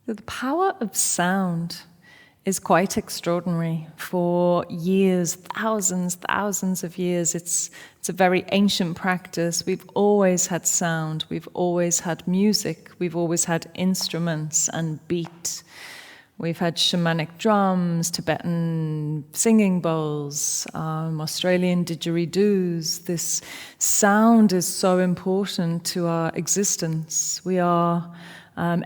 The power of sound is quite extraordinary. For years, thousands of years, it's a very ancient practice. We've always had sound, we've always had music, we've always had instruments and beat. We've had shamanic drums, Tibetan singing bowls, Australian didgeridoos. This sound is so important to our existence.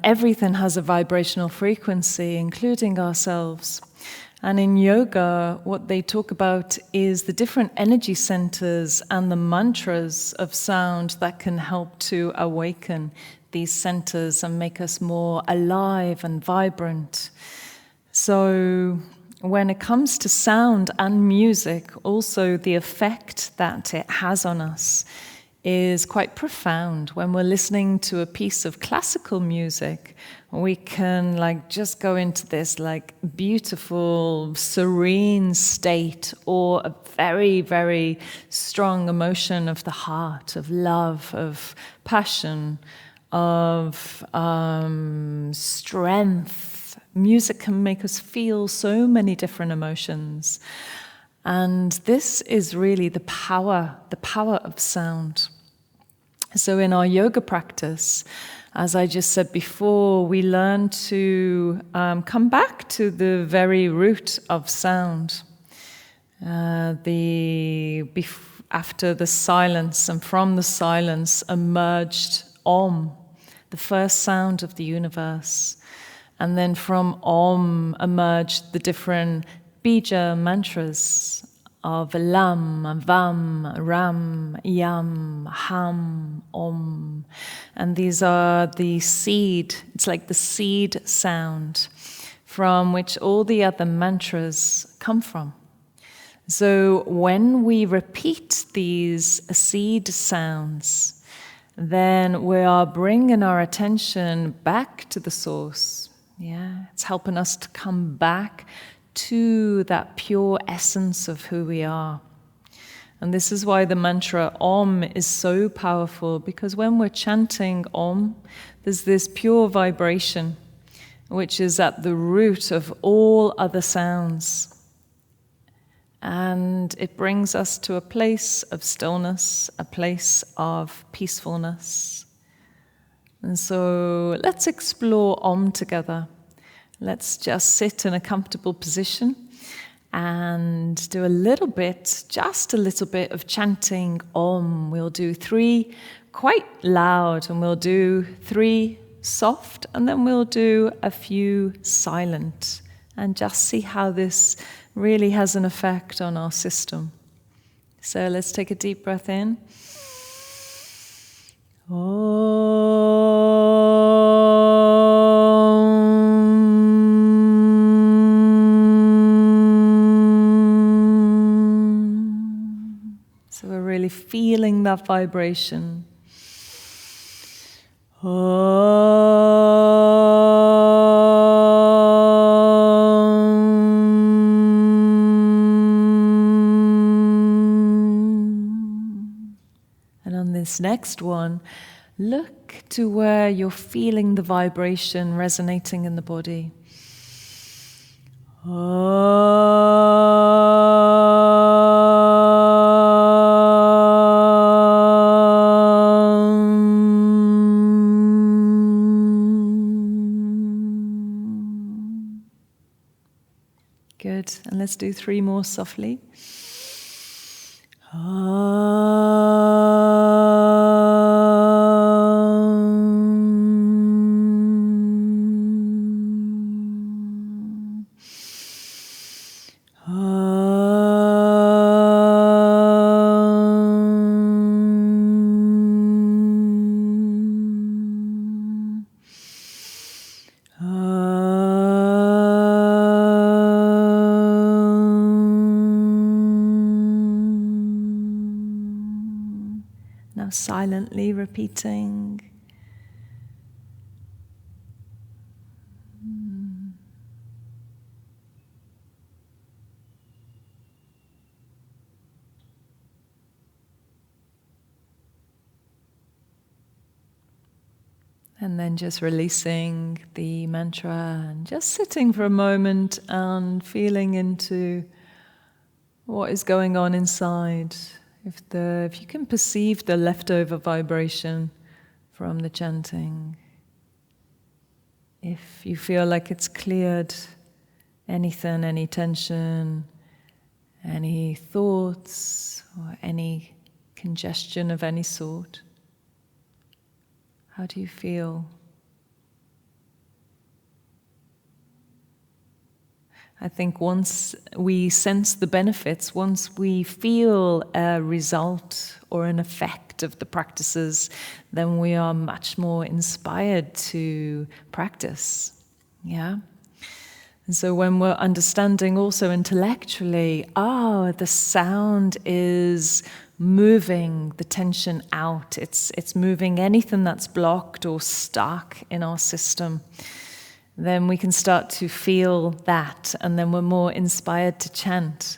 Everything has a vibrational frequency, including ourselves. And in yoga, what they talk about is the different energy centers and the mantras of sound that can help to awaken these centers and make us more alive and vibrant. So when it comes to sound and music, also the effect that it has on us is quite profound. When we're listening to a piece of classical music, we can just go into this beautiful, serene state, or a very, very strong emotion of the heart, of love, of passion, of strength. Music can make us feel so many different emotions. And this is really the power of sound. So in our yoga practice, as I just said before, we learn to come back to the very root of sound. After the silence, and from the silence emerged Om, the first sound of the universe. And then from Om emerged the different bija mantras of Lam, Vam, Ram, Yam, Ham, Om. And these are the seed, it's like the seed sound from which all the other mantras come from. So when we repeat these seed sounds, then we are bringing our attention back to the source. Yeah, it's helping us to come back to that pure essence of who we are. And this is why the mantra Om is so powerful, because when we're chanting Om, there's this pure vibration which is at the root of all other sounds. And it brings us to a place of stillness, a place of peacefulness. And so let's explore Om together. Let's just sit in a comfortable position and do just a little bit of chanting Om. We'll do 3 quite loud, and we'll do 3 soft, and then we'll do a few silent, and just see how this really has an effect on our system. So let's take a deep breath in. So we're really feeling that vibration. And on this next one, look to where you're feeling the vibration resonating in the body. Good. And let's do 3 more softly. Now silently repeating. And then just releasing the mantra and just sitting for a moment and feeling into what is going on inside. If you can perceive the leftover vibration from the chanting, if you feel like it's cleared anything, any tension, any thoughts, or any congestion of any sort, how do you feel? I think once we sense the benefits, once we feel a result or an effect of the practices, then we are much more inspired to practice. Yeah? And so when we're understanding also intellectually, the sound is moving the tension out. It's moving anything that's blocked or stuck in our system. Then we can start to feel that, and then we're more inspired to chant.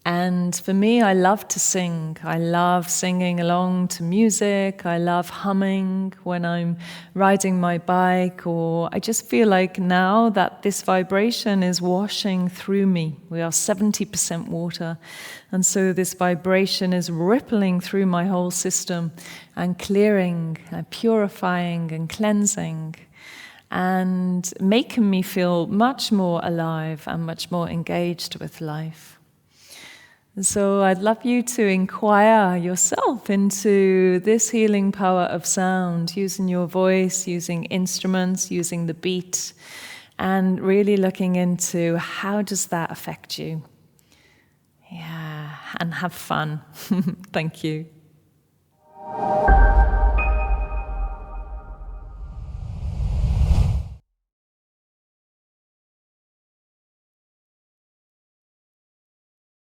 And for me, I love to sing. I love singing along to music. I love humming when I'm riding my bike, or I just feel like now that this vibration is washing through me. We are 70% water. And so this vibration is rippling through my whole system and clearing, purifying and cleansing, and making me feel much more alive and much more engaged with life. So I'd love you to inquire yourself into this healing power of sound, using your voice, using instruments, using the beat, and really looking into how does that affect you. Yeah, and have fun. Thank you.